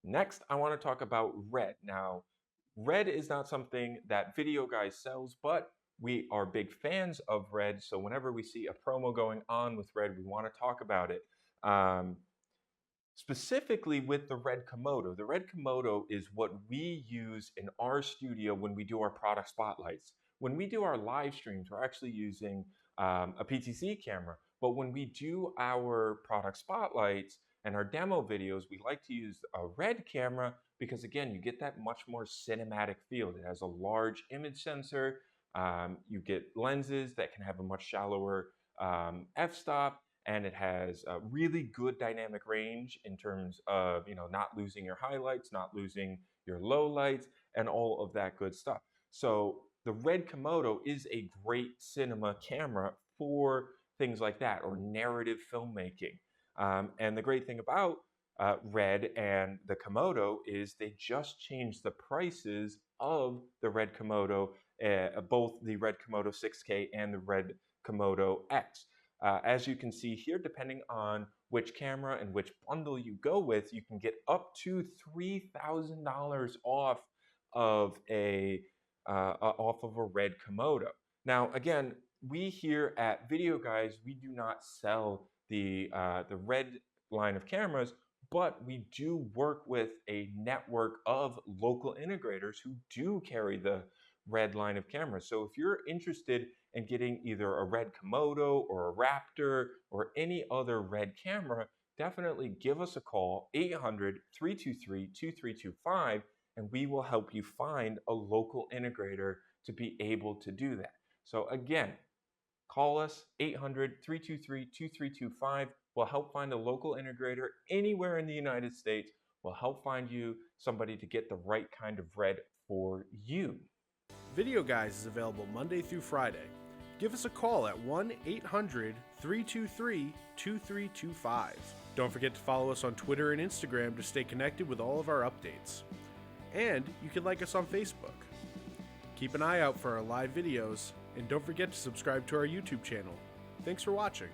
Next, I want to talk about RED. Now, RED is not something that Video Guys sells, but we are big fans of RED. So whenever we see a promo going on with RED, we want to talk about it. Um, Specifically with the RED Komodo. The RED Komodo is what we use in our studio when we do our product spotlights. When we do our live streams, we're actually using a PTZ camera. But when we do our product spotlights and our demo videos, we like to use a RED camera because, again, you get that much more cinematic feel. It has a large image sensor. You get lenses that can have a much shallower f-stop, and it has a really good dynamic range in terms of not losing your highlights, not losing your lowlights, and all of that good stuff. So the RED Komodo is a great cinema camera for things like that, or narrative filmmaking. And the great thing about RED and the Komodo is they just changed the prices of the RED Komodo, both the RED Komodo 6K and the RED Komodo X. As you can see here, depending on which camera and which bundle you go with, you can get up to $3,000 off of a RED Komodo. Now, again, we here at Video Guys, we do not sell the RED line of cameras, but we do work with a network of local integrators who do carry the RED line of cameras. So if you're interested in getting either a RED Komodo or a Raptor or any other RED camera, definitely give us a call, 800-323-2325, and we will help you find a local integrator to be able to do that. So again, call us, 800-323-2325. We'll help find a local integrator anywhere in the United States. We'll help find you somebody to get the right kind of RED for you. Video Guys is available Monday through Friday. Give us a call at 1-800-323-2325. Don't forget to follow us on Twitter and Instagram to stay connected with all of our updates. And you can like us on Facebook. Keep an eye out for our live videos, and don't forget to subscribe to our YouTube channel. Thanks for watching.